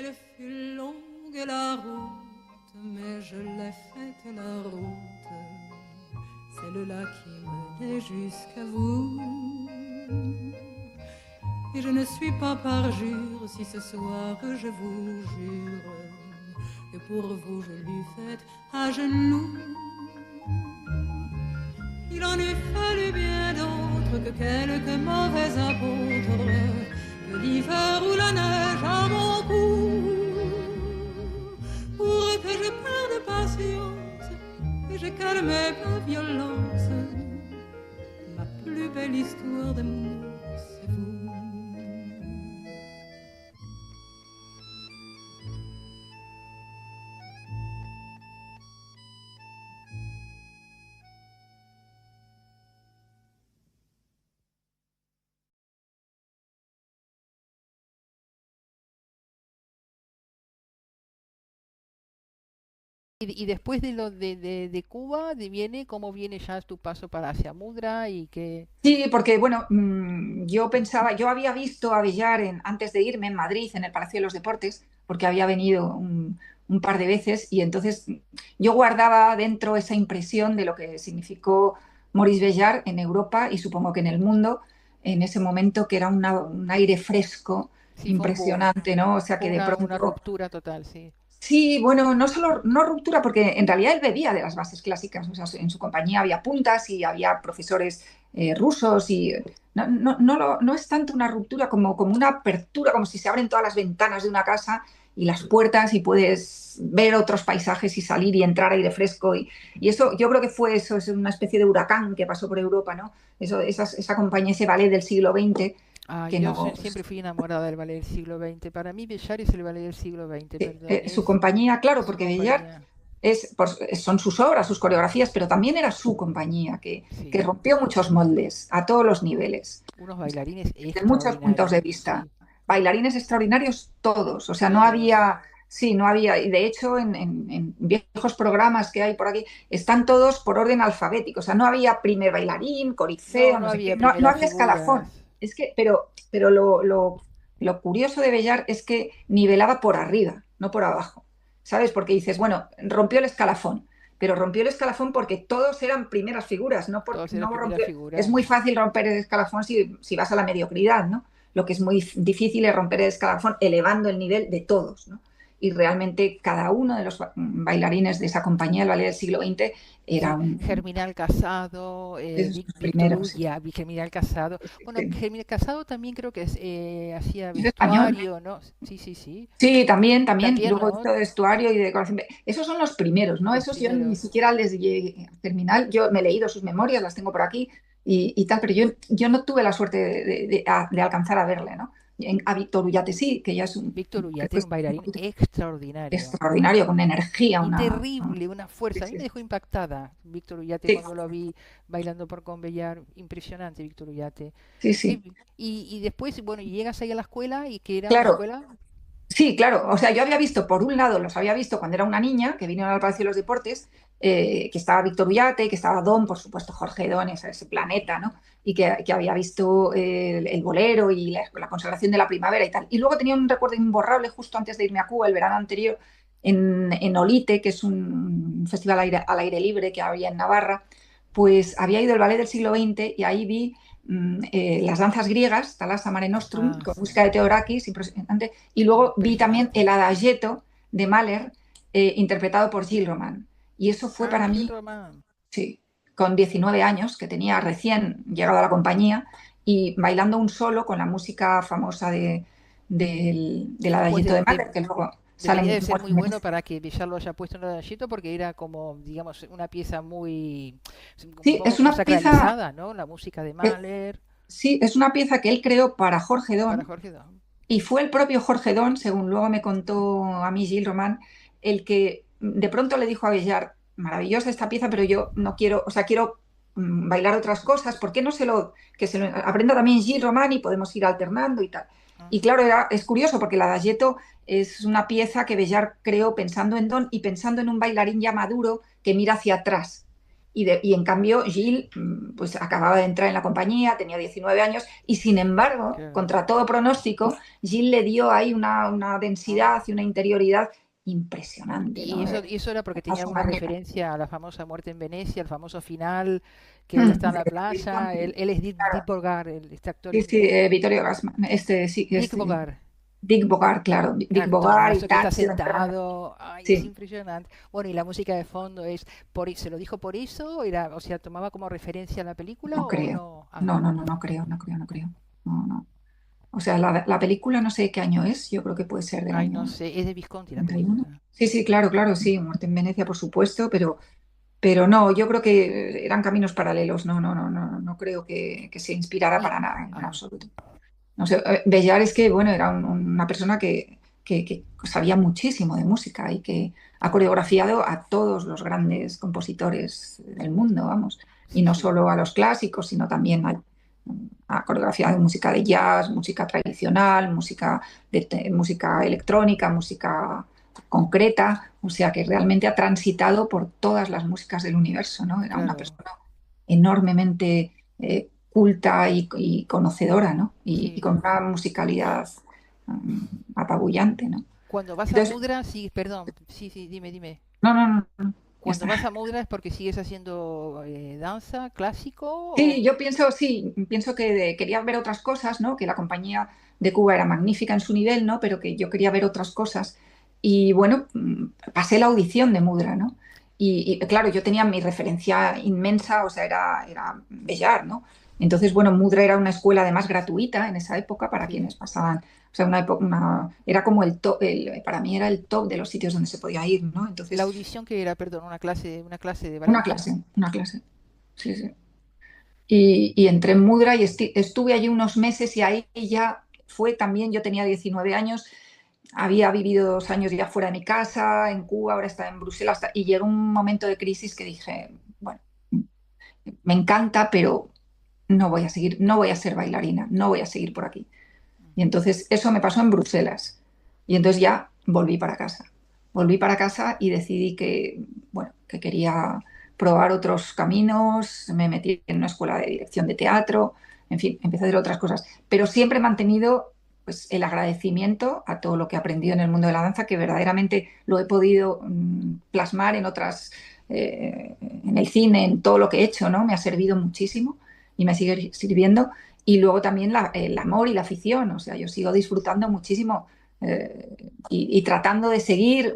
Elle fut longue la route, mais je l'ai faite la route, celle-là qui menait jusqu'à vous. Et je ne suis pas parjure si ce soir je vous jure que pour vous je l'eus faite à genoux. Il en eût fallu bien d'autres que quelques mauvais apôtres, que l'hiver ou la neige à mon cou, pour que je perde patience et je calme ma violence. Ma plus belle histoire d'amour, c'est vous. Y después de lo de Cuba, viene cómo viene ya tu paso para hacia Mudra y que... Sí, porque bueno, yo pensaba, yo había visto a Villar antes de irme en Madrid, en el Palacio de los Deportes, porque había venido un par de veces y entonces yo guardaba dentro esa impresión de lo que significó Maurice Béjart en Europa y supongo que en el mundo en ese momento, que era un aire fresco, Sí, fue un boom, impresionante, ¿no? O sea fue que de una pronto ruptura total, sí. sí, bueno, no solo no ruptura, porque en realidad él bebía de las bases clásicas, o sea, en su compañía había puntas y había profesores rusos y no es tanto una ruptura como una apertura, como si se abren todas las ventanas de una casa y las puertas y puedes ver otros paisajes y salir y entrar aire fresco y eso, yo creo que fue eso, es una especie de huracán que pasó por Europa, ¿no? Eso, esa compañía, ese ballet del siglo XX Ah, que yo nos, siempre fui enamorada del ballet del siglo XX. Para mí, Bellar es el ballet del siglo XX, perdón, su es compañía, claro, su porque Villar compañía. son sus obras, sus coreografías, pero también era su compañía, que Sí, rompió muchos moldes a todos los niveles, unos bailarines desde muchos puntos de extraordinarios, vista. sí, Bailarines extraordinarios todos, o sea, no todos. había, sí, no había, y de hecho en viejos programas que hay por aquí, están todos por orden alfabético, o sea, no había primer bailarín, No, corifeo, no no sé qué, había no primeras había escalafón. figuras. Es que, pero lo curioso de Bellar es que nivelaba por arriba, no por abajo. ¿Sabes? Porque dices, bueno, rompió el escalafón, pero rompió el escalafón porque todos eran primeras figuras, no porque Todas eran no primeras rompió. Es muy figuras. fácil romper el escalafón si vas a la mediocridad, ¿no? Lo que es muy difícil es romper el escalafón elevando el nivel de todos, ¿no? Y realmente cada uno de los bailarines de esa compañía del ballet del siglo XX era Sí, un Germinal Casado, de sus Víctor primeros. Sí, Ulla, Germinal Casado. Bueno, sí. Germinal Casado también creo que hacía Es español. vestuario, ¿no? Sí, sí, sí. Sí, también. También, Luego ¿no? esto de vestuario y de decoración. Esos son los primeros, ¿no? Los Esos yo ni primeros. siquiera les llegué a terminar. Yo me he leído sus memorias, las tengo por aquí y tal, pero yo no tuve la suerte de alcanzar a verle, ¿no? A Víctor Ullate sí, que ya es Víctor creo Ullate que era es un un bailarín poquito extraordinario. extraordinario, con una energía, Y ¿no? terrible, una Sí, fuerza. A mí sí, me dejó impactada Víctor Ullate sí, cuando lo vi bailando por Convellar. Impresionante, Víctor Ullate. sí, Sí, sí. y después, bueno, y llegas ahí a la escuela y que era una Claro, escuela. sí, claro. O sea, yo había visto, por un lado, los había visto cuando era una niña, que vinieron al Palacio de los Deportes, que estaba Víctor Ullate, que estaba Don, por supuesto, Jorge Don, ese planeta, ¿no? Y que había visto el bolero y la consagración de la primavera y tal. Y luego tenía un recuerdo imborrable justo antes de irme a Cuba, el verano anterior, en Olite, que es un festival al aire libre que había en Navarra, pues había ido el ballet del siglo XX y ahí vi las danzas griegas, Thalassa Mare Nostrum, Ah, con sí. música de Theodorakis, impresionante, y luego vi también Impresionante. el Adagietto de Mahler, interpretado por Gilles Roman. Y eso fue Ah, para Gil mí, Román. sí, con 19 años, que tenía recién llegado a la compañía, y bailando un solo con la música famosa del Después Adagietto de Mahler, que luego debería salen de ser muy bueno para que Villar lo haya puesto en el Adagito porque era como, digamos, una pieza muy, un Sí, poco es como una pieza, sacralizada, ¿no? La música de eh, Mahler sí, es una pieza que él creó para Jorge para Don. Jorge Don. Y fue el propio Jorge Don, según luego me contó a mí Gilles Roman, el que de pronto le dijo a Bellar, maravillosa esta pieza, pero yo no quiero, o sea, quiero bailar otras cosas, ¿por qué no que se lo aprenda también Gilles Roman y podemos ir alternando y tal? Ah, Y claro, es curioso porque la Adagietto es una pieza que Bellar creó pensando en Don y pensando en un bailarín ya maduro que mira hacia atrás y en cambio Gilles pues acababa de entrar en la compañía, tenía 19 años y sin embargo, Claro. contra todo pronóstico, Gilles le dio ahí una Ah. densidad y una interioridad impresionante, ¿no? Y eso era porque tenía Hermoso, alguna magnífico. referencia a la famosa muerte en Venecia, el famoso final, que ella está en la playa. Efectivamente, Él es Dick claro. Bogart, este actor Sí, sí, inglés. Vittorio Gassman, sí, Dick Bogart. Dick Bogart, claro, Dick Bogart y Actorazo que está Taxi, entraron. sentado. Ay, es Sí, impresionante. Bueno, y la música de fondo es ¿se lo dijo por eso? Era, o sea, ¿tomaba como referencia la película no o creo. no? Ah, No creo, no creo, no creo. No, no. O sea, la película no sé qué año es, yo creo que puede ser del ay, no año sé, es de Visconti la 31. película. Sí, sí, claro, claro, sí, Muerte en Venecia, por supuesto, pero no, yo creo que eran caminos paralelos, no creo que se inspirara Y, para nada, en ah, absoluto. No sé, Bellar es que, bueno, era una persona que sabía muchísimo de música y que ha claro, coreografiado a todos los grandes compositores del mundo, vamos, y sí, no sí, solo a los clásicos, sino también ha coreografiado música de jazz, música tradicional, música electrónica, música concreta, o sea que realmente ha transitado por todas las músicas del universo, ¿no? Era una claro, persona enormemente culta y conocedora, ¿no? Y sí. con una musicalidad apabullante, ¿no? Cuando vas a Entonces, Mudra, sí, perdón, sí, sí, dime. no, ya Cuando está. vas a Mudra es porque sigues haciendo danza clásico Sí, o... yo pienso, sí, pienso que quería ver otras cosas, ¿no? Que la compañía de Cuba era magnífica en su nivel, ¿no? Pero que yo quería ver otras cosas. Y bueno, pasé la audición de Mudra, ¿no? Claro, yo tenía mi referencia inmensa, o sea, era Bellar, ¿no? Entonces, bueno, Mudra era una escuela además gratuita en esa época para Sí. quienes pasaban, o sea, era como el top, para mí era el top de los sitios donde se podía ir, ¿no? La Entonces, audición que era, perdón, una clase de ballet. una clase, sí, sí. Y entré en Mudra y estuve allí unos meses y ahí ya fue también, yo tenía 19 años, había vivido 2 años ya fuera de mi casa, en Cuba, ahora estaba en Bruselas, y llegó un momento de crisis que dije, bueno, me encanta, pero no voy a seguir, no voy a ser bailarina, no voy a seguir por aquí. Y entonces eso me pasó en Bruselas. Y entonces ya volví para casa. Volví para casa y decidí que, bueno, que quería probar otros caminos, me metí en una escuela de dirección de teatro, en fin, empecé a hacer otras cosas. Pero siempre he mantenido pues, el agradecimiento a todo lo que he aprendido en el mundo de la danza, que verdaderamente lo he podido plasmar en en el cine, en todo lo que he hecho, ¿no? Me ha servido muchísimo y me sigue sirviendo. Y luego también el amor y la afición, o sea, yo sigo disfrutando muchísimo y tratando de seguir,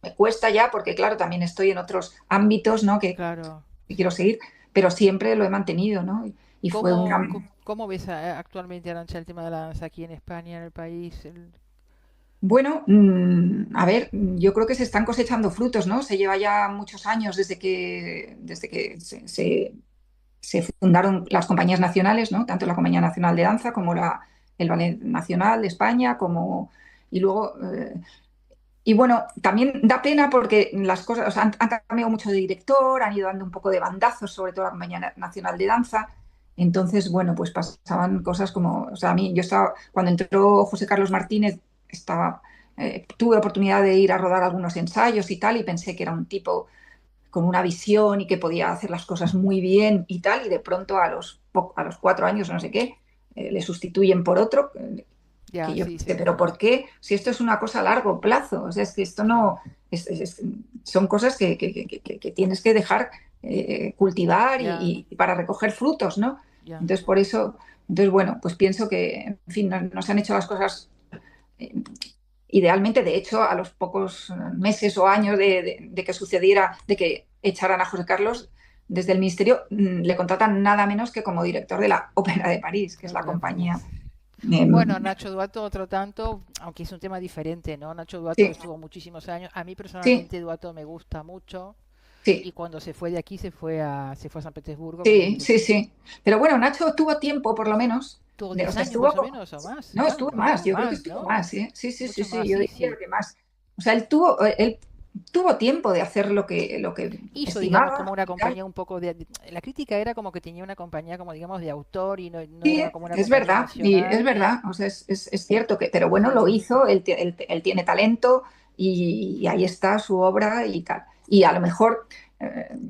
me cuesta ya porque claro, también estoy en otros ámbitos, ¿no? Claro. Que quiero seguir, pero siempre lo he mantenido, ¿no? Y fue ¿Cómo ves actualmente, Arantxa, el tema de la danza aquí en España, en el país? Bueno, a ver, yo creo que se están cosechando frutos, ¿no? Se lleva ya muchos años desde que se fundaron las compañías nacionales, ¿no? Tanto la Compañía Nacional de Danza como el Ballet Nacional de España, y luego, y bueno, también da pena porque las cosas, o sea, han cambiado mucho de director, han ido dando un poco de bandazos, sobre todo la Compañía Nacional de Danza. Entonces, bueno, pues pasaban cosas como, o sea, yo estaba, cuando entró José Carlos Martínez, tuve oportunidad de ir a rodar algunos ensayos y tal, y pensé que era un tipo con una visión y que podía hacer las cosas muy bien y tal, y de pronto a los 4 años, no sé qué, le sustituyen por otro, que Ya, yo sí, pensé, sí, pero ¿por qué? Si esto es una cosa a largo plazo, o sea, es que esto claro. no, son cosas que tienes que dejar cultivar Ya, y para recoger frutos, ¿no? ya. Entonces, por eso, entonces, bueno, pues pienso que, en fin, no se han hecho las cosas eh, idealmente. De hecho, a los pocos meses o años de que sucediera, de que echaran a José Carlos desde el ministerio, le contratan nada menos que como director de la Ópera de París, que es la Ópera de París. compañía. eh, Bueno, Nacho Duato, otro tanto, aunque es un tema diferente, ¿no? Nacho Duato sí, estuvo muchísimos años. A mí sí, personalmente Duato me gusta mucho. sí, Y cuando se fue de aquí se fue a San Petersburgo, sí, sí, sí. Pero bueno, Nacho tuvo tiempo, por lo menos. tuvo O 10 sea, años estuvo, más o menos o más. no, Ah, estuvo más, no, yo creo que más, estuvo ¿no? más, ¿eh? Sí, sí, sí, Mucho sí, más, yo sí, diría sí. que más. O sea, él tuvo tiempo de hacer lo que Hizo, digamos, como estimaba una y tal. compañía un poco La crítica era como que tenía una compañía como, digamos, de autor y no Sí, era como una es compañía verdad, y es nacional. verdad, o sea, es cierto pero bueno, lo Sí, hizo, él tiene talento y ahí está su obra y tal. Y a lo mejor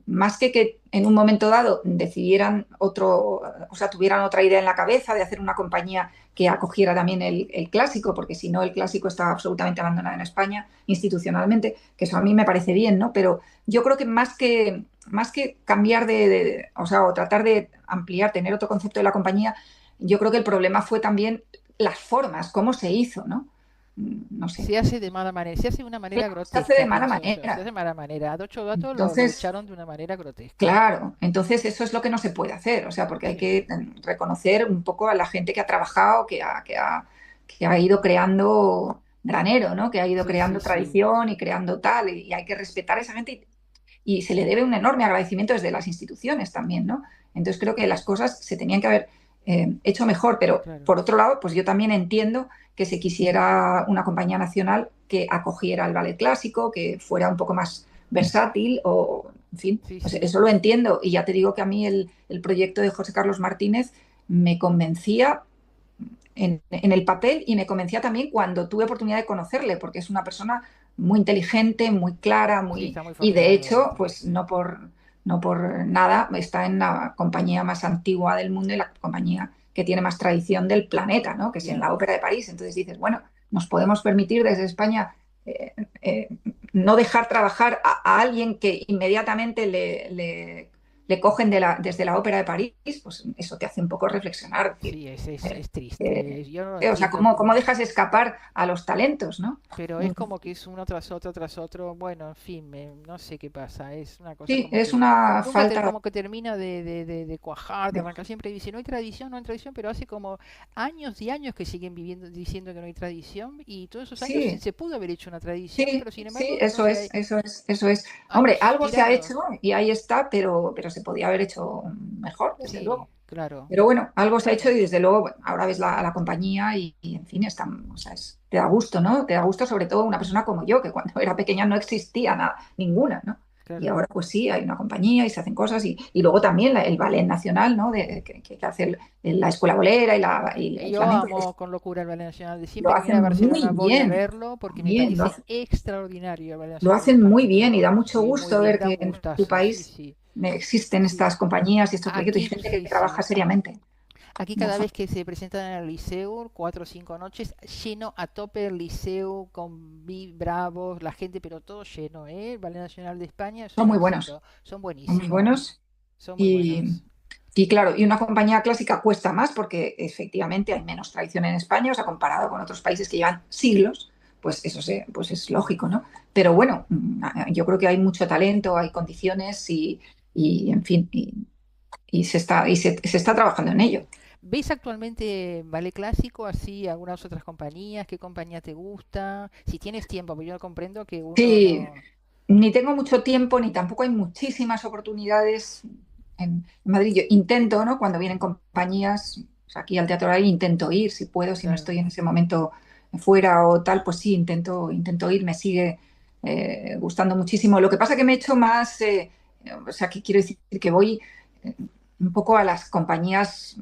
más que en un momento dado decidieran otro, o sea, tuvieran otra idea en la cabeza de hacer una compañía que acogiera también el clásico, porque si no el clásico está absolutamente abandonado en España institucionalmente, que eso a mí me parece bien, ¿no? Pero yo creo que más que cambiar o sea, o tratar de ampliar, tener otro concepto de la compañía, yo creo que el problema fue también las formas, cómo se hizo, ¿no? No sé. Se hace de mala manera, se hace de una manera Se hace de grotesca, mala pienso yo. Se hace manera. de mala manera. A Docho Gato lo Entonces, echaron de una manera grotesca. claro, entonces eso es lo que no se puede hacer, o sea, porque hay Sí, que sí. reconocer un poco a la gente que ha trabajado, que ha ido creando granero, ¿no? Que ha ido Sí, sí, creando sí. tradición y creando tal, y hay que respetar a esa gente y se le debe un enorme agradecimiento desde las instituciones también, ¿no? Entonces creo que las cosas se tenían que haber hecho mejor, pero Claro. por otro lado, pues yo también entiendo que se quisiera una compañía nacional que acogiera el ballet clásico, que fuera un poco más versátil o, en fin, Sí, pues sí. eso lo entiendo. Y ya te digo que a mí el proyecto de José Carlos Martínez me convencía en el papel y me convencía también cuando tuve oportunidad de conocerle, porque es una persona muy inteligente, muy clara, Sí, muy... está muy Y de formado, hecho, Martínez, pues sí. no por nada, está en la compañía más antigua del mundo y la compañía que tiene más tradición del planeta, ¿no? Que es en Ya. la Ópera de París. Entonces dices, bueno, nos podemos permitir desde España eh, eh, no dejar trabajar a alguien que inmediatamente le cogen desde la Ópera de París, pues eso te hace un poco reflexionar. Decir, Sí, es, eh, es triste. eh, Yo no lo o sea, entiendo. ¿cómo dejas escapar a los talentos, ¿no? Pero es como que es uno tras otro, tras otro. Bueno, en fin, no sé qué pasa. Es una cosa Sí, como es que una nunca falta como que termina de cuajar, de de... arrancar. Siempre dice, no hay tradición, no hay tradición, pero hace como años y años que siguen viviendo diciendo que no hay tradición y todos esos años Sí, se pudo haber hecho una tradición, sí, pero sin sí, embargo no eso se es, eso es, eso es. Hombre, años algo se ha tirados. hecho y ahí está, pero se podía haber hecho mejor, desde Sí, luego. claro. Pero bueno, algo se ha hecho Bueno, y desde luego bueno, ahora ves a la compañía en fin, o sea, te da gusto, ¿no? Te da gusto sobre todo una persona como yo, que cuando era pequeña no existía nada, ninguna, ¿no? Y claro. ahora pues sí, hay una compañía y se hacen cosas y luego también el ballet nacional, ¿no? Que hace la escuela bolera y el Yo flamenco, amo con locura el Ballet Nacional. De lo siempre que viene a hacen muy Barcelona voy a bien, verlo porque me también, parece extraordinario el Ballet lo Nacional de hacen muy España. bien y da mucho Sí, muy gusto bien, ver da que un en tu gustazo, sí, país sí, existen sí. estas compañías y estos proyectos y Aquí, gente que sí, trabaja sí. seriamente Aquí como cada son. vez que se presentan en el Liceo, 4 o 5 noches, lleno a tope el Liceo con bravos, la gente, pero todo lleno, ¿eh? El Ballet Nacional de España es Son un muy buenos, éxito. Son son muy buenísimos, buenos. son muy Y, buenos. y claro, y una compañía clásica cuesta más porque efectivamente hay menos tradición en España, o sea, comparado con otros países que llevan siglos, pues pues es lógico, ¿no? Pero bueno, yo creo que hay mucho talento, hay condiciones en fin, se está trabajando en ello. ¿Ves actualmente ballet clásico, así algunas otras compañías? ¿Qué compañía te gusta? Si tienes tiempo, porque yo comprendo que uno Sí, no... ni tengo mucho tiempo, ni tampoco hay muchísimas oportunidades en Madrid. Yo intento, ¿no? Cuando vienen compañías, o sea, aquí al Teatro ahí intento ir, si puedo, si no Claro. estoy en ese momento fuera o tal, pues sí, intento ir, me sigue gustando muchísimo. Lo que pasa que me he hecho más, o sea, que quiero decir que voy eh, un poco a las compañías,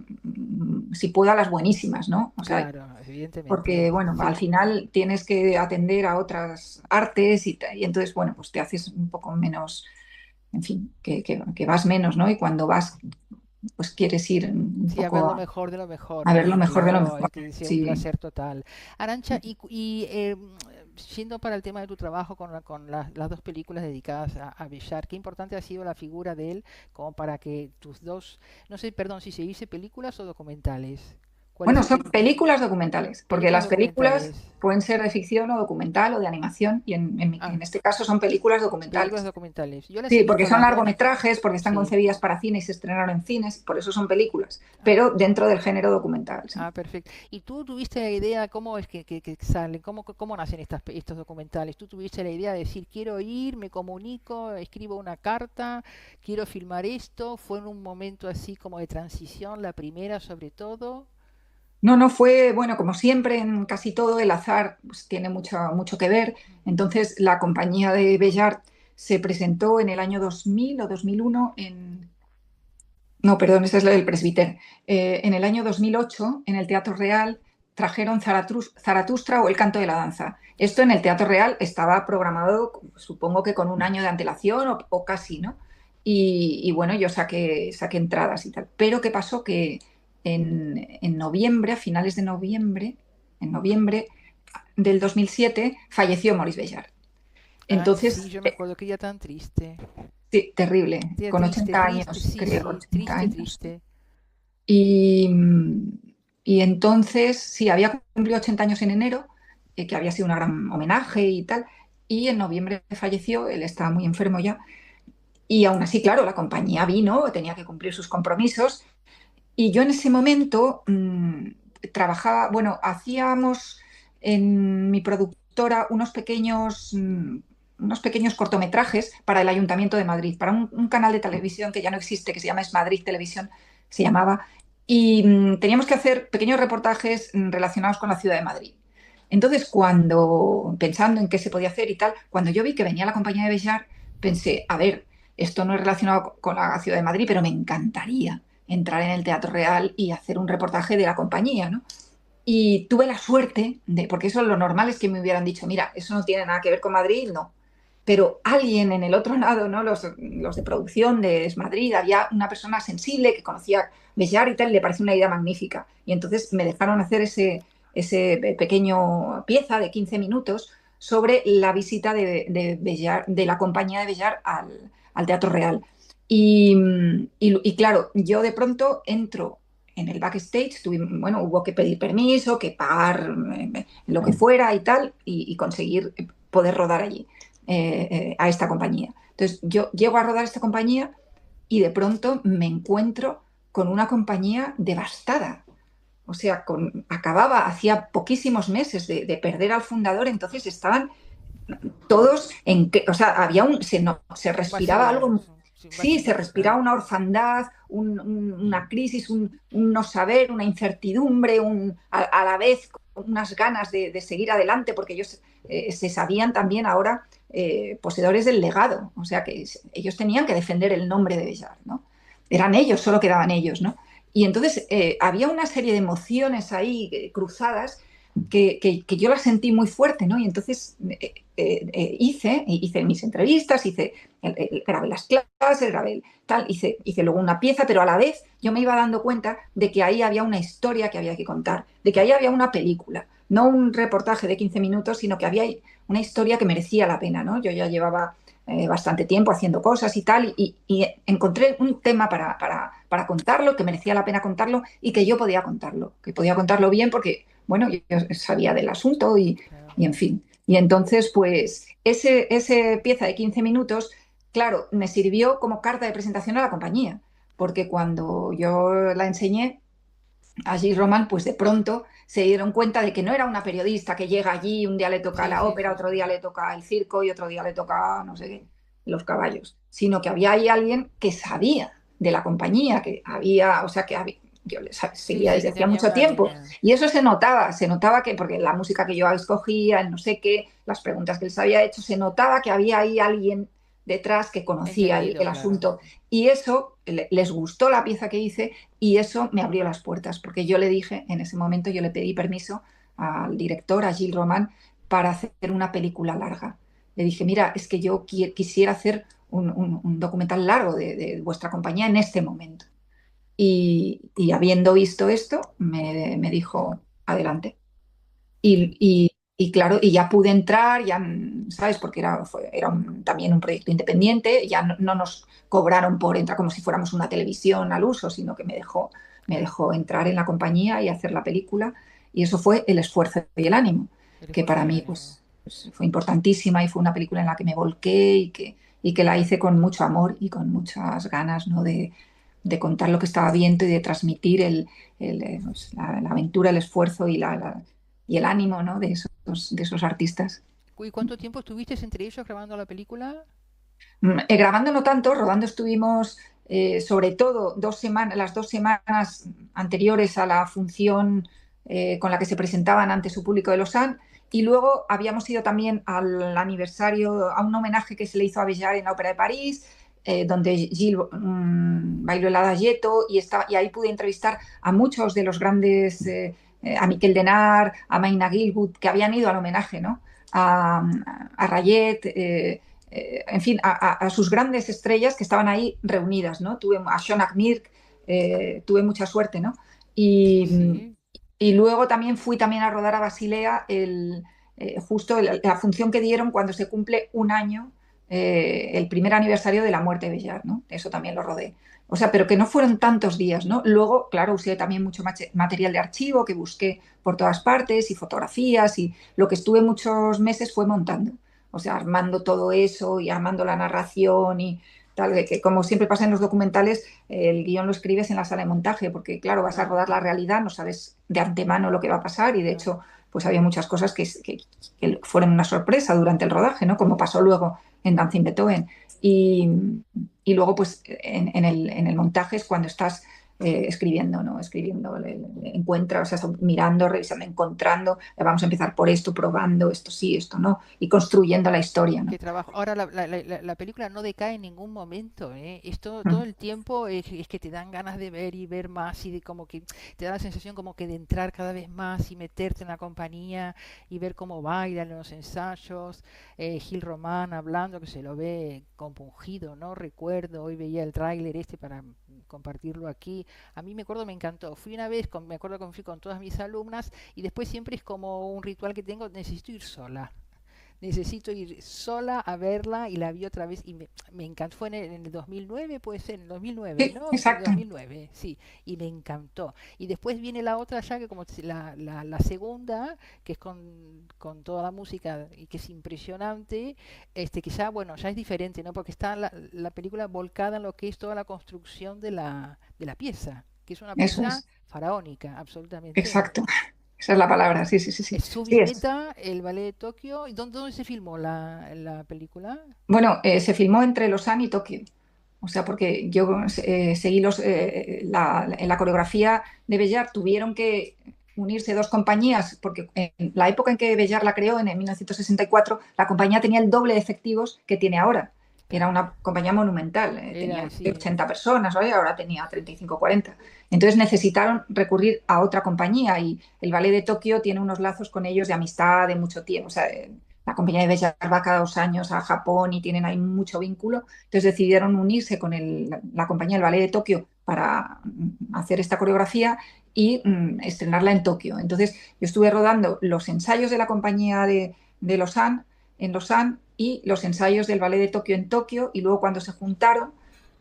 si puedo, a las buenísimas, ¿no? O sea, Claro, evidentemente. porque, bueno, al Sí, final tienes que atender a otras artes y entonces, bueno, pues te haces un poco menos, en fin, que vas menos, ¿no? Y cuando vas, pues quieres ir un sí, a ver poco lo a, mejor de lo mejor, a ver lo ¿no? mejor de lo Claro, mejor. te deseo un Sí. placer total. Arancha, yendo para el tema de tu trabajo con las dos películas dedicadas a Villar, qué importante ha sido la figura de él como para que tus dos, no sé, perdón, si se dice películas o documentales. ¿Cuál es Bueno, el son que películas documentales, porque películas las películas documentales? pueden ser de ficción o documental o de animación, y Ah, en este caso son películas películas documentales. documentales. Yo las he Sí, porque visto son las dos. largometrajes, porque están Sí. concebidas para cine y se estrenaron en cines, por eso son películas, Ah, pero dentro del género documental, sí. perfecto. ¿Y tú tuviste la idea, cómo es que salen, cómo nacen estos documentales? ¿Tú tuviste la idea de decir, quiero ir, me comunico, escribo una carta, quiero filmar esto? ¿Fue en un momento así como de transición, la primera sobre todo? No, no fue, bueno, como siempre en casi todo, el azar pues, tiene mucho que ver. Entonces, la compañía de Bellart se presentó en el año 2000 o 2001 no, perdón, esa es la del Presbiter. En el año 2008, en el Teatro Real, trajeron Zaratustra o El canto de la danza. Esto en el Teatro Real estaba programado, supongo que con un año de antelación o casi, ¿no? Y bueno, yo saqué entradas y tal. Pero ¿qué pasó? Que en noviembre, a finales de noviembre, en noviembre del 2007, falleció Maurice Béjart. Ay, sí, Entonces, yo me acuerdo que ella tan triste. sí, terrible, Tía, con triste, 80 triste, años, sí, creo, sí, 80 triste, años. triste. Y, y entonces, sí, había cumplido 80 años en enero, que había sido un gran homenaje y tal, y en noviembre falleció, él estaba muy enfermo ya, y aún así, claro, la compañía vino, tenía que cumplir sus compromisos, y yo en ese momento trabajaba, bueno, hacíamos en mi productora unos pequeños cortometrajes para el Ayuntamiento de Madrid, para un canal de televisión que ya no existe, que se llama Es Madrid Televisión, se llamaba, y teníamos que hacer pequeños reportajes relacionados con la ciudad de Madrid. Entonces, pensando en qué se podía hacer y tal, cuando yo vi que venía la compañía de Bellar, pensé, a ver, esto no es relacionado con la ciudad de Madrid, pero me encantaría entrar en el Teatro Real y hacer un reportaje de la compañía, ¿no? Y tuve la suerte porque eso lo normal es que me hubieran dicho, mira, eso no tiene nada que ver con Madrid, no. Pero alguien en el otro lado, ¿no? Los de producción de Madrid, había una persona sensible que conocía Bellar y tal, y le pareció una idea magnífica. Y entonces me dejaron hacer ese pequeño pieza de 15 minutos sobre la visita de la compañía de Bellar al Teatro Real. Y claro, yo de pronto entro en el backstage, bueno, hubo que pedir permiso, que pagar lo que fuera y tal, y conseguir poder rodar allí a esta compañía. Entonces yo llego a rodar esta compañía y de pronto me encuentro con una compañía devastada. O sea, hacía poquísimos meses de perder al fundador, entonces estaban todos o sea, se Un respiraba vacío, algo, sí, sí, se claro. respiraba una orfandad, una crisis, un no saber, una incertidumbre, a la vez unas ganas de seguir adelante, porque ellos se sabían también ahora poseedores del legado, o sea que ellos tenían que defender el nombre de Bellar, ¿no? Eran ellos, solo quedaban ellos, ¿no? Y entonces había una serie de emociones ahí cruzadas que yo las sentí muy fuerte, ¿no? Y entonces hice mis entrevistas, grabé las clases, grabé tal, hice luego una pieza, pero a la vez yo me iba dando cuenta de que ahí había una historia que había que contar, de que ahí había una película, no un reportaje de 15 minutos, sino que había una historia que merecía la pena, ¿no? Yo ya llevaba bastante tiempo haciendo cosas y tal, y encontré un tema para contarlo, que merecía la pena contarlo y que yo podía contarlo, que podía contarlo bien porque, bueno, yo sabía del asunto Claro. y en fin. Y entonces, pues, ese pieza de 15 minutos, claro, me sirvió como carta de presentación a la compañía, porque cuando yo la enseñé, allí Roman, pues de pronto se dieron cuenta de que no era una periodista que llega allí, un día le toca Sí, la sí, ópera, sí, otro sí. día le toca el circo y otro día le toca, no sé qué, los caballos, sino que había ahí alguien que sabía de la compañía, que había, o sea, yo les Sí, seguía sí, desde que hacía tenía mucho una tiempo línea. y eso se notaba que, porque la música que yo escogía, el no sé qué, las preguntas que les había hecho, se notaba que había ahí alguien detrás que conocía Entendido, el claro. asunto y eso les gustó la pieza que hice y eso me abrió las puertas, porque yo le dije, en ese momento yo le pedí permiso al director, a Gilles Roman, para hacer una película larga. Le dije, mira, es que yo quisiera hacer un documental largo de vuestra compañía en este momento. Y habiendo visto esto, me dijo, adelante. Y claro, y ya pude entrar, ya, ¿sabes? Porque era también un proyecto independiente, ya no nos cobraron por entrar como si fuéramos una televisión al uso, sino que me dejó entrar en la compañía y hacer la película. Y eso fue el esfuerzo y el ánimo, El que esfuerzo para y el mí ánimo. pues, fue importantísima y fue una película en la que me volqué y que la hice con mucho amor y con muchas ganas, ¿no? de contar lo que estaba viendo y de transmitir pues, la aventura, el esfuerzo y el ánimo, ¿no? de esos artistas. ¿Y cuánto tiempo estuviste entre ellos grabando la película? Grabando no tanto, rodando estuvimos sobre todo las 2 semanas anteriores a la función con la que se presentaban ante su público de Lausanne. Y luego habíamos ido también al aniversario, a un homenaje que se le hizo a Bellar en la Ópera de París, donde Gilles bailó el Adagietto y ahí pude entrevistar a muchos de los grandes a Miquel Denar, a Maina Gilwood, que habían ido al homenaje, ¿no? A Rayet, en fin, a sus grandes estrellas que estaban ahí reunidas, ¿no? Tuve a Shonak Mirk, tuve mucha suerte, ¿no? Sí, Y, sí. y luego también fui también a rodar a Basilea justo la función que dieron cuando se cumple un año, el primer aniversario de la muerte de Bellar, ¿no? Eso también lo rodé. O sea, pero que no fueron tantos días, ¿no? Luego, claro, usé también mucho material de archivo que busqué por todas partes y fotografías y lo que estuve muchos meses fue montando. O sea, armando todo eso y armando la narración y tal, que como siempre pasa en los documentales, el guión lo escribes en la sala de montaje, porque claro, vas a Claro, rodar la realidad, no sabes de antemano lo que va a pasar y de claro. hecho, pues había muchas cosas que fueron una sorpresa durante el rodaje, ¿no? Como pasó luego en Dancing Beethoven. Y, y luego, pues en el montaje es cuando estás escribiendo, ¿no? Escribiendo, encuentras, o sea, mirando, revisando, encontrando, vamos a empezar por esto, probando, esto sí, esto no, y construyendo la historia, ¿no? Qué trabajo. Ahora la película no decae en ningún momento, ¿eh? Esto todo Mm. el tiempo es que te dan ganas de ver y ver más y de como que te da la sensación como que de entrar cada vez más y meterte en la compañía y ver cómo bailan en los ensayos. Gil Román hablando que se lo ve compungido, ¿no? Recuerdo, hoy veía el tráiler este para compartirlo aquí. A mí me acuerdo, me encantó. Fui una vez, me acuerdo que fui con todas mis alumnas y después siempre es como un ritual que tengo, necesito ir sola. Necesito ir sola a verla y la vi otra vez y me encantó. Fue en el 2009, puede ser, en el 2009, Sí, ¿no? En exacto. 2009, sí, y me encantó. Y después viene la otra ya, que como la segunda, que es con toda la música y que es impresionante, que ya, bueno, ya es diferente, ¿no? Porque está la película volcada en lo que es toda la construcción de la pieza, que es una Eso pieza es, faraónica, absolutamente. exacto. Esa es la palabra, sí, sí, sí, sí. Es Sí es. Subimeta, el ballet de Tokio. ¿Y dónde se filmó la película? Bueno, se filmó entre Lausanne y Tokio. O sea, porque yo seguí en la coreografía de Bellar, tuvieron que unirse dos compañías, porque en la época en que Bellar la creó, en el 1964, la compañía tenía el doble de efectivos que tiene ahora. Era Claro, una compañía monumental, era tenía sí, 80 personas, ¿vale? Ahora tenía 35 o 40. Entonces necesitaron recurrir a otra compañía y el Ballet de Tokio tiene unos lazos con ellos de amistad de mucho tiempo. O sea, la compañía de Bellar va cada 2 años a Japón y tienen ahí mucho vínculo. Entonces decidieron unirse con la compañía del Ballet de Tokio para hacer esta coreografía y estrenarla en Tokio. Entonces yo estuve rodando los ensayos de la compañía de Lausanne, en Lausanne y los ensayos del Ballet de Tokio en Tokio y luego cuando se juntaron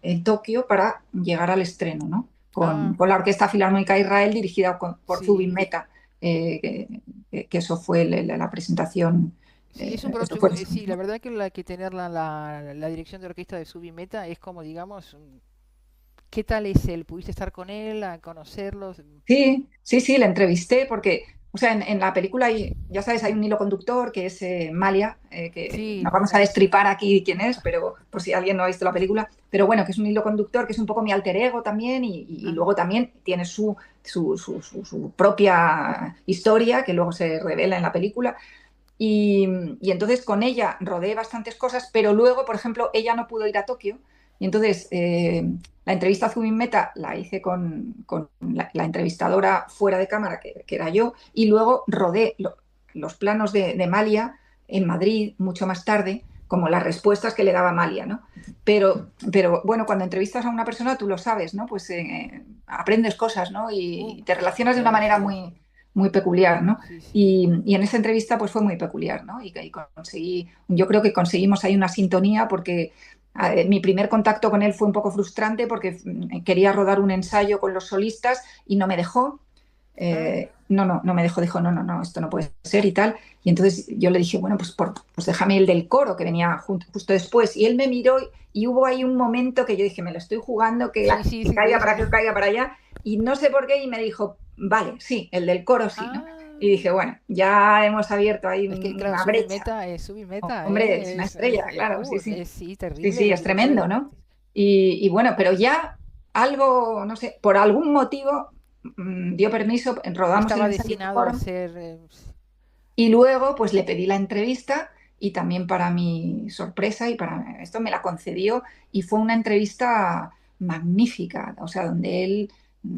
en Tokio para llegar al estreno, ¿no? ah, Con la Orquesta Filarmónica de Israel dirigida por Zubin sí, Mehta, que eso fue la presentación. sí, es un Eso fue. producto, sí, la verdad que la que tener la dirección de orquesta de Subimeta es como, digamos, ¿qué tal es él? ¿Pudiste estar con él, a conocerlo? Sí, sí, sí, la entrevisté porque, o sea, en la película ya sabes, hay un hilo conductor que es Malia, que Sí, no vamos a destripar aquí quién es, pero por si alguien no ha visto la película, pero bueno, que es un hilo conductor que es un poco mi alter ego también y ajá, luego también tiene su propia historia que luego se revela en la película. Y, y entonces con ella rodé bastantes cosas, pero luego, por ejemplo, ella no pudo ir a Tokio. Y entonces la entrevista a Zubin Mehta la hice con la entrevistadora fuera de cámara, que era yo, y luego rodé los planos de Malia en Madrid mucho más tarde, como las respuestas que le daba Malia, ¿no? Pero bueno, cuando entrevistas a una persona, tú lo sabes, ¿no? Pues aprendes cosas, ¿no? Y te relacionas de una claro, manera sí, muy peculiar, ¿no? sí, sí. Y en esa entrevista pues fue muy peculiar, ¿no? Y conseguí, yo creo que conseguimos ahí una sintonía porque mi primer contacto con él fue un poco frustrante porque quería rodar un ensayo con los solistas y no me dejó. Ah, No me dejó, dijo, no, no, no, esto no puede ser y tal. Y entonces yo le dije, bueno, pues déjame el del coro que venía justo después. Y él me miró y hubo ahí un momento que yo dije, me lo estoy jugando, sí, sí, que sí, caiga para acá, que caiga para allá. Y no sé por qué, y me dijo, vale, sí, el del coro sí, ¿no? Y ah, dije, bueno, ya hemos abierto ahí es que claro, una brecha. Subimeta Hombre, es una estrella, claro, sí, sí. sí, Sí, sí, terrible, el es director de tremendo, ¿no? Y bueno, pero ya algo, no sé, por algún motivo dio permiso, rodamos el estaba ensayo de destinado a coro ser, y luego pues le pedí la entrevista y también para mi sorpresa y para esto me la concedió y fue una entrevista magnífica, o sea, donde él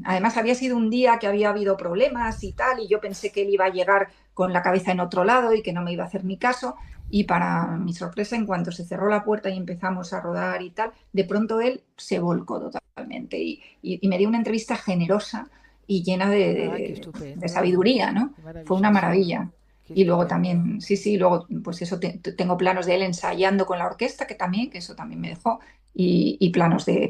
además había sido un día que había habido problemas y tal, y yo pensé que él iba a llegar con la cabeza en otro lado y que no me iba a hacer ni caso. Y para mi sorpresa, en cuanto se cerró la puerta y empezamos a rodar y tal, de pronto él se volcó totalmente y me dio una entrevista generosa y llena Ay, qué de estupendo, sabiduría, ¿no? qué Fue una maravilloso, maravilla. qué Y luego estupendo. también, sí, sí, luego pues eso, tengo planos de él ensayando con la orquesta, que eso también me dejó, y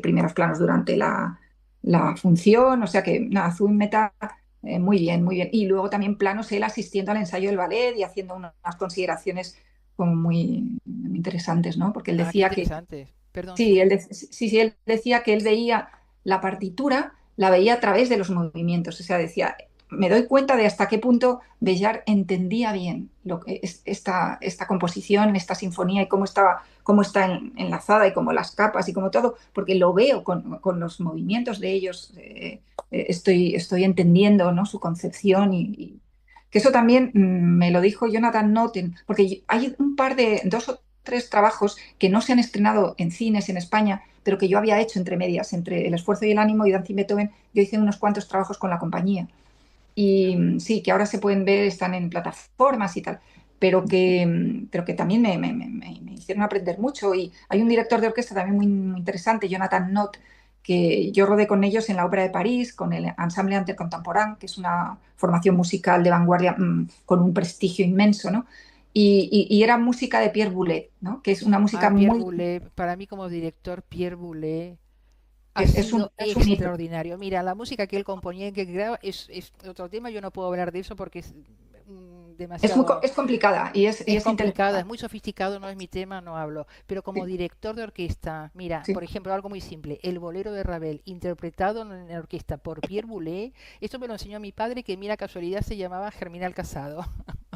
primeros planos durante la función, o sea que nada, Zoom Meta, muy bien, muy bien. Y luego también planos él asistiendo al ensayo del ballet y haciendo unas consideraciones como muy interesantes, ¿no? Porque él Ah, qué decía que, interesante. Perdón, sí, sí. él decía que él veía la partitura, la veía a través de los movimientos, o sea, decía, me doy cuenta de hasta qué punto Bellar entendía bien lo que es esta composición, esta sinfonía y cómo está enlazada y cómo las capas y cómo todo, porque lo veo con los movimientos de ellos, estoy entendiendo, ¿no? Su concepción y que eso también me lo dijo Jonathan Noten, porque hay un par de, dos o tres trabajos que no se han estrenado en cines en España, pero que yo había hecho entre medias, entre El esfuerzo y el ánimo y Dancing Beethoven, yo hice unos cuantos trabajos con la compañía. Y sí, que ahora se pueden ver, están en plataformas y tal, pero que también me hicieron aprender mucho. Y hay un director de orquesta también muy interesante, Jonathan Nott, que yo rodé con ellos en la Ópera de París, con el Ensemble Intercontemporain, que es una formación musical de vanguardia con un prestigio inmenso, ¿no? Y era música de Pierre Boulez, ¿no? Que es una música Ah, Pierre muy... Boulez, para mí como director, Pierre Boulez ha Es sido un hito. extraordinario. Mira, la música que él componía y que creaba es otro tema, yo no puedo hablar de eso porque es demasiado. Es complicada y Es es complicado, intelectual. es muy sofisticado, no es mi tema, no hablo. Pero como Sí, director de orquesta, mira, sí. por ejemplo, algo muy simple, el bolero de Ravel, interpretado en la orquesta por Pierre Boulez, esto me lo enseñó mi padre, que mira casualidad se llamaba Germinal Casado.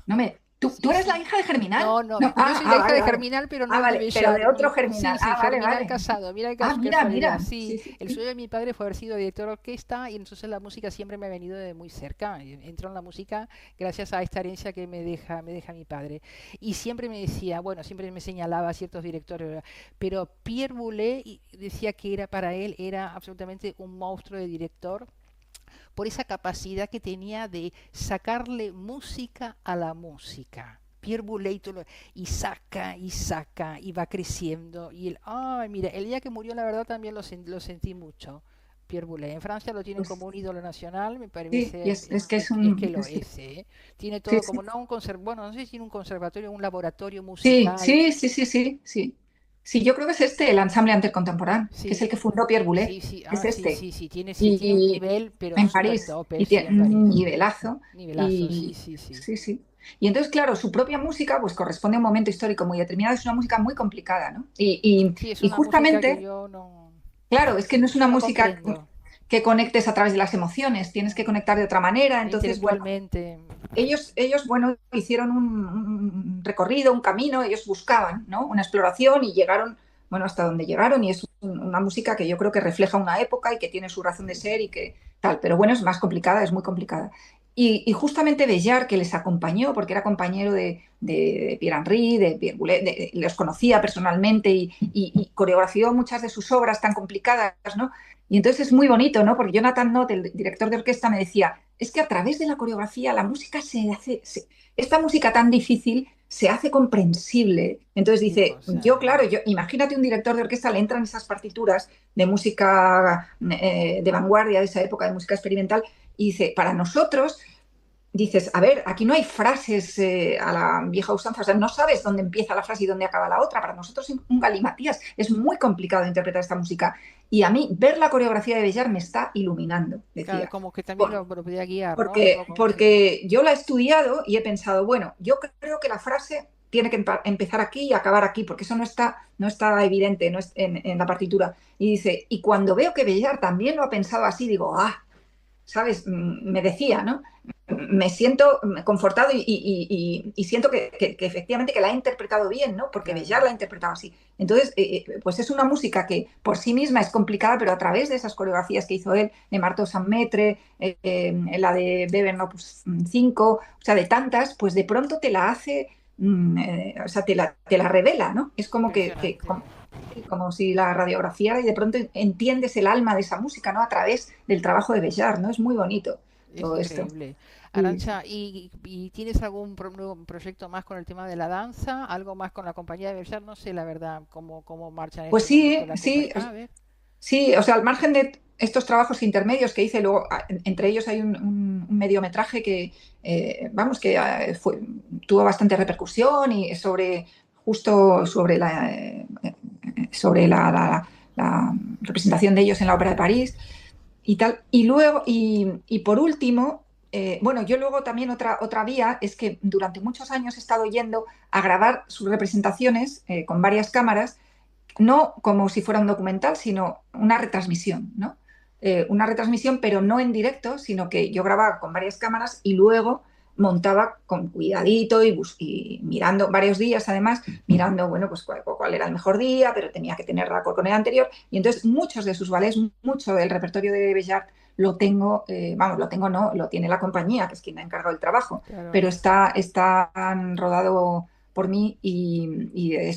No me, ¿tú Sí, eres la sí. hija de Germinal? No, no, No, yo soy la hija vale, de vale. Germinal, pero Ah, no el de vale, pero Bellar. de otro Sí, Germinal. sí, Ah, vale, Germinal vale. Casado, mira qué Ah, mira, casualidad. mira. Sí, Sí, sí, el sí. sueño de mi padre fue haber sido director de orquesta y entonces la música siempre me ha venido de muy cerca. Entró en la música gracias a esta herencia que me deja mi padre. Y siempre me decía, bueno, siempre me señalaba a ciertos directores, ¿verdad? Pero Pierre Boulez decía que era para él, era absolutamente un monstruo de director por esa capacidad que tenía de sacarle música a la música. Pierre Boulez y saca y saca y va creciendo y ay mira, el día que murió la verdad también lo sentí mucho. Pierre Boulez. En Francia lo tienen Pues como un ídolo nacional, me sí, y parece, es que es que lo sí, es, ¿eh? Tiene sí, todo sí. como no un bueno, no sé si tiene un conservatorio, un laboratorio Sí, musical. sí, sí, sí, sí, sí. Sí, yo creo que es el Ensemble Intercontemporain, que es el Sí, que fundó Pierre Boulez. sí, sí, Es ah, sí, este. sí, sí, sí, tiene un Y nivel, pero en súper París. top, Y sí, tiene en un París. nivelazo. Nivelazo, sí, Y sí, sí. sí, sí. Y entonces, claro, su propia música pues corresponde a un momento histórico muy determinado. Es una música muy complicada, ¿no? Sí, es Y una música que justamente, yo no, claro, es que no es una no música comprendo. que conectes a través de las emociones, tienes que conectar de otra manera. Entonces, bueno, Intelectualmente, bueno, hicieron un recorrido, un camino, ellos buscaban, ¿no? Una exploración y llegaron, bueno, hasta donde llegaron y es una música que yo creo que refleja una época y que tiene su razón de ser y que tal, pero bueno, es más complicada, es muy complicada. Y justamente Bellar, que les acompañó, porque era compañero de Pierre Henry, de Pierre Boulez, los conocía personalmente y coreografió muchas de sus obras tan complicadas, ¿no? Y entonces es muy bonito, ¿no? Porque Jonathan Nott, el director de orquesta, me decía, es que a través de la coreografía la música esta música tan difícil se hace comprensible. Entonces qué dice, cosa, ¿eh? imagínate un director de orquesta, le entran esas partituras de música de vanguardia de esa época, de música experimental, y dice, para nosotros dices, a ver, aquí no hay frases a la vieja usanza, o sea, no sabes dónde empieza la frase y dónde acaba la otra. Para nosotros es un galimatías, es muy complicado interpretar esta música. Y a mí ver la coreografía de Bellar me está iluminando, Claro, decía. como que también Por- lo podía guiar, ¿no? Un poco, sí. porque yo la he estudiado y he pensado, bueno, yo creo que la frase tiene que empezar aquí y acabar aquí, porque eso no está evidente, no es en la partitura. Y dice, y cuando veo que Bellar también lo ha pensado así, digo, ¿sabes? Me decía, ¿no? Me siento confortado y siento que efectivamente que la ha interpretado bien, ¿no? Porque Bellar Claro. la ha interpretado así. Entonces, pues es una música que por sí misma es complicada, pero a través de esas coreografías que hizo él, de Marteau San Maître, la de Beethoven Opus 5, o sea, de tantas, pues de pronto te la hace, o sea, te la revela, ¿no? Es como Impresionante. como si la radiografiara y de pronto entiendes el alma de esa música, ¿no? A través del trabajo de Bellar, ¿no? Es muy bonito Es todo esto. increíble. Sí. Arancha, y tienes algún nuevo proyecto más con el tema de la danza? ¿Algo más con la compañía de Bellar? No sé la verdad cómo marcha en Pues este momento sí, la sí, compañía. A ver. sí, o sea, al margen de estos trabajos intermedios que hice, luego entre ellos hay un mediometraje que, vamos, que tuvo bastante repercusión y justo sobre la representación de ellos en la Ópera de París y tal. Y luego, y por último, bueno, yo luego también otra vía es que durante muchos años he estado yendo a grabar sus representaciones con varias cámaras, no como si fuera un documental, sino una retransmisión, ¿no? Una retransmisión, pero no en directo, sino que yo grababa con varias cámaras y luego montaba con cuidadito y mirando varios días, además, mirando, bueno, pues cuál era el mejor día, pero tenía que tener raccord con el anterior. Y entonces muchos de sus ballets, mucho del repertorio de Bellar lo tengo, vamos, lo tengo no, lo tiene la compañía, que es quien ha encargado el trabajo, Claro. pero está rodado por mí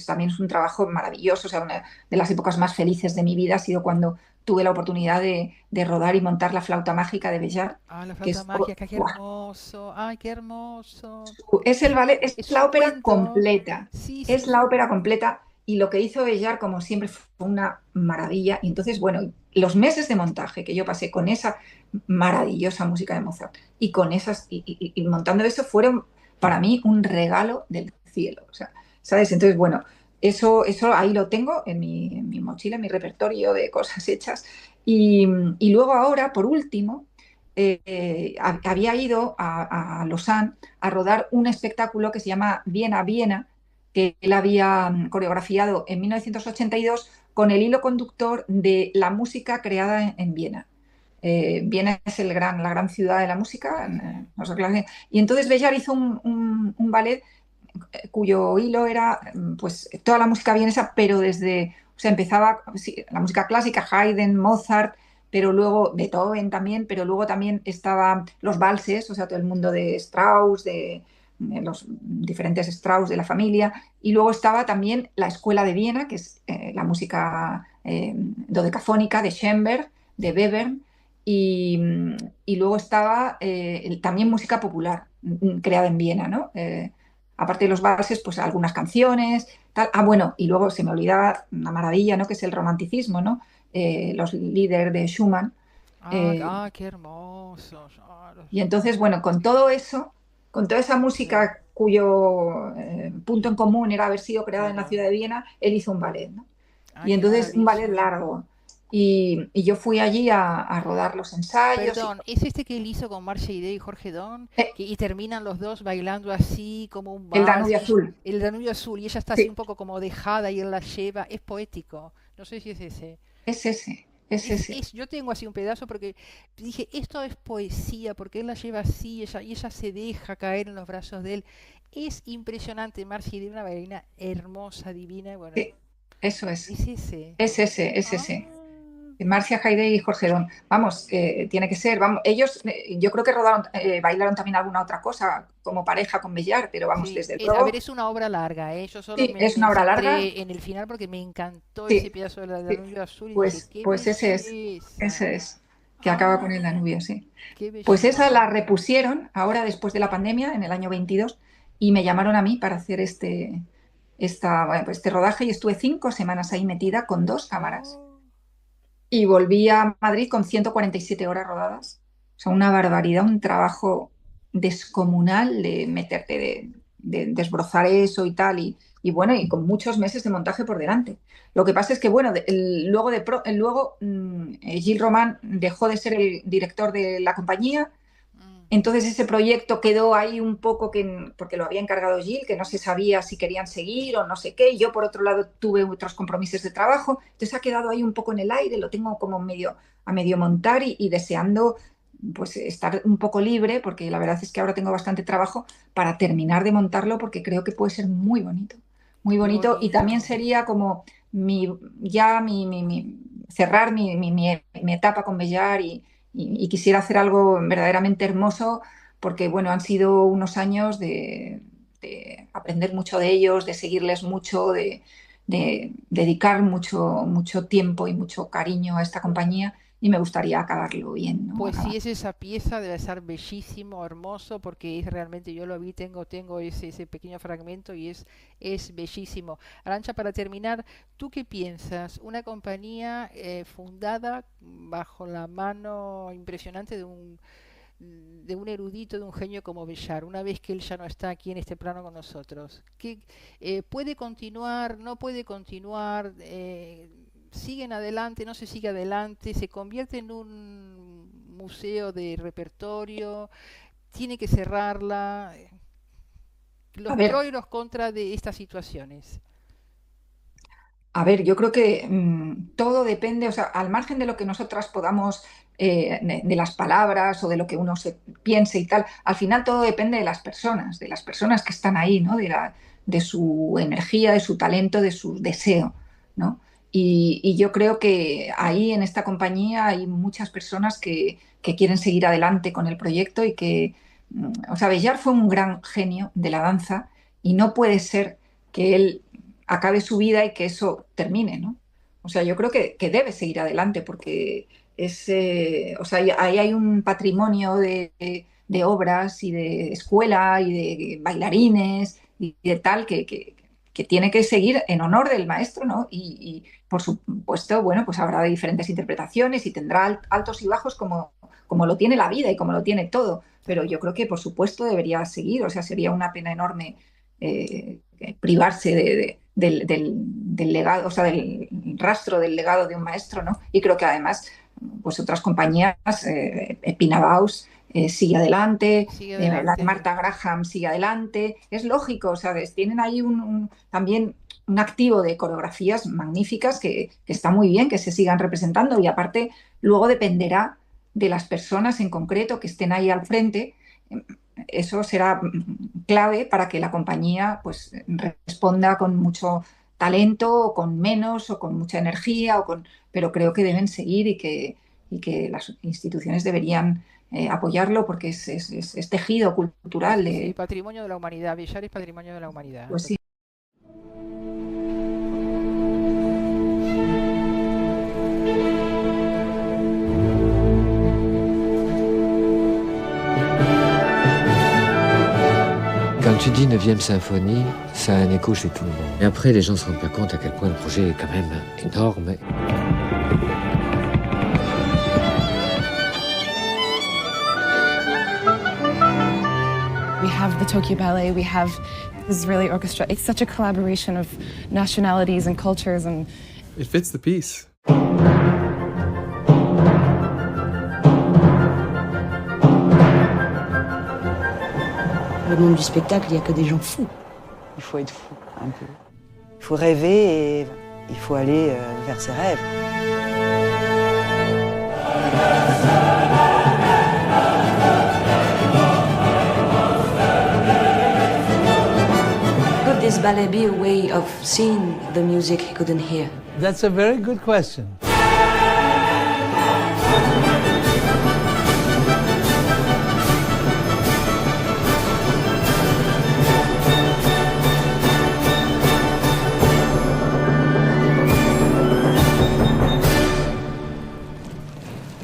también es un trabajo maravilloso. O sea, una de las épocas más felices de mi vida ha sido cuando tuve la oportunidad de rodar y montar la flauta mágica de Bellar, Ah, la que flauta es, mágica, qué ¡guau! hermoso. Ay, qué hermoso. Es el ballet, es Es la un ópera cuento. completa, Sí, es sí, la sí. ópera completa y lo que hizo Bellar, como siempre, fue una maravilla. Y entonces, bueno, los meses de montaje que yo pasé con esa maravillosa música de Mozart y con esas, y montando eso, fueron para mí un regalo del cielo. O sea, ¿sabes? Entonces, bueno, eso ahí lo tengo en mi mochila, en mi repertorio de cosas hechas. Y luego ahora, por último, había ido a Lausanne a rodar un espectáculo que se llama Viena, Viena, que él había coreografiado en 1982 con el hilo conductor de la música creada en Viena. Viena es la gran ciudad de la música, Sí, sí. no sé qué, y entonces Bellar hizo un ballet cuyo hilo era pues toda la música vienesa, pero o sea, empezaba sí, la música clásica, Haydn, Mozart, pero luego Beethoven también, pero luego también estaban los valses, o sea, todo el mundo de Strauss, de los diferentes Strauss de la familia, y luego estaba también la escuela de Viena, que es la música dodecafónica de Schoenberg, de Webern, y luego estaba también música popular creada en Viena, ¿no? Aparte de los valses, pues algunas canciones, tal. Ah, bueno, y luego se me olvidaba una maravilla, ¿no? Que es el romanticismo, ¿no? Los líderes de Schumann. Ah, Eh, qué hermoso. Ah, y entonces, bueno, con todo eso, con toda esa sí, música cuyo punto en común era haber sido creada en la claro. ciudad de Viena, él hizo un ballet, ¿no? Ah, Y qué entonces un ballet maravilla. largo. Y yo fui allí a rodar los ensayos. Perdón, ¿es este que él hizo con Marcia Idea y Jorge Don? Eh, Y terminan los dos bailando así, como un el vals, Danubio y Azul. el Danubio Azul, y ella está así Sí, un poco como dejada y él la lleva. Es poético. No sé si es ese. es ese, es ese. Yo tengo así un pedazo porque dije, esto es poesía, porque él la lleva así y ella se deja caer en los brazos de él. Es impresionante, Marcia Idea, una bailarina hermosa, divina. Bueno, Sí, eso es. es ese. Es ese, es Ah, ese. Marcia Haydé y Jorge Don. Vamos, tiene que ser. Vamos, ellos, yo creo que rodaron, bailaron también alguna otra cosa como pareja con Bellar, pero vamos, sí, desde a ver, luego, es una obra larga, ¿eh? Yo solo sí, es me una obra larga. centré en el final porque me encantó ese Sí, pedazo de la sí. Danubio Azul y dije, Pues, qué pues belleza. ese es, que acaba con Ah, el Danubio, sí. qué Pues esa belleza. la repusieron ahora después de la pandemia, en el año 22, y me llamaron a mí para hacer bueno, pues este rodaje y estuve 5 semanas ahí metida con dos cámaras. Oh, Y volví a Madrid con 147 horas rodadas. O sea, una barbaridad, un trabajo descomunal de meterte, de desbrozar eso y tal. Y bueno, y con muchos meses de montaje por delante. Lo que pasa es que, bueno, luego Gilles Roman dejó de ser el director de la compañía. mm, Entonces ese proyecto quedó ahí un poco porque lo había encargado Gil, que no se sabía si querían seguir o no sé qué. Y yo, por otro lado, tuve otros compromisos de trabajo. Entonces ha quedado ahí un poco en el aire, lo tengo como a medio montar y deseando pues estar un poco libre, porque la verdad es que ahora tengo bastante trabajo para terminar de montarlo, porque creo que puede ser muy bonito, muy qué bonito. Y también bonito. sería como ya cerrar mi etapa con Bellar y quisiera hacer algo verdaderamente hermoso porque, bueno, han sido unos años de aprender mucho de ellos, de seguirles mucho, de dedicar mucho tiempo y mucho cariño a esta compañía y me gustaría acabarlo bien, ¿no? Pues sí, es esa pieza, debe ser bellísimo, hermoso, porque es realmente, yo lo vi, tengo ese pequeño fragmento y es bellísimo. Arantxa, para terminar, ¿tú qué piensas? Una compañía fundada bajo la mano impresionante de un erudito, de un genio como Bellar, una vez que él ya no está aquí en este plano con nosotros. ¿Qué, puede continuar, no puede continuar? ¿Siguen adelante, no se sigue adelante? ¿Se convierte en un museo de repertorio? ¿Tiene que cerrarla? A Los ver, pros y los contras de estas situaciones. A ver, yo creo que todo depende, o sea, al margen de lo que nosotras podamos, de las palabras o de lo que uno se piense y tal, al final todo depende de las personas que están ahí, ¿no? De su energía, de su talento, de su deseo, ¿no? Y yo creo que ahí en esta compañía hay muchas personas que quieren seguir adelante con el proyecto y que, o sea, Bellar fue un gran genio de la danza y no puede ser que él acabe su vida y que eso termine, ¿no? O sea, yo creo que debe seguir adelante porque o sea, ahí hay un patrimonio de obras y de escuela y de bailarines y de tal que tiene que seguir en honor del maestro, ¿no? Por supuesto, bueno, pues habrá diferentes interpretaciones y tendrá altos y bajos como lo tiene la vida y como lo tiene todo, pero yo creo que por supuesto debería seguir, o sea, sería una pena enorme privarse del legado, o sea, del rastro del legado de un maestro, ¿no? Y creo que además, pues otras compañías, Pina Bausch sigue adelante, Sigue la de adelante. Martha Graham sigue adelante, es lógico, o sea, tienen ahí también un activo de coreografías magníficas que está muy bien que se sigan representando y aparte luego dependerá de las personas en concreto que estén ahí al frente. Eso será clave para que la compañía pues responda con mucho talento o con menos o con mucha energía pero creo que deben seguir y que las instituciones deberían apoyarlo porque es tejido cultural Sí, sí, patrimonio de la humanidad. Villar es patrimonio de la humanidad. pues sí. Quand tu dis 9e symphonie, ça a un écho chez tout le monde. Et après, les gens se rendent pas compte à quel point le projet est quand même énorme. We have the Tokyo Ballet, we have the Israeli Orchestra. It's such a collaboration of nationalities and cultures and... It fits the piece. Le monde du spectacle, il n'y a que des gens fous. Il faut être fou, un peu. Il faut rêver et il faut aller vers ses rêves. Could this ballet be a way of seeing the music he couldn't hear? That's a very good question.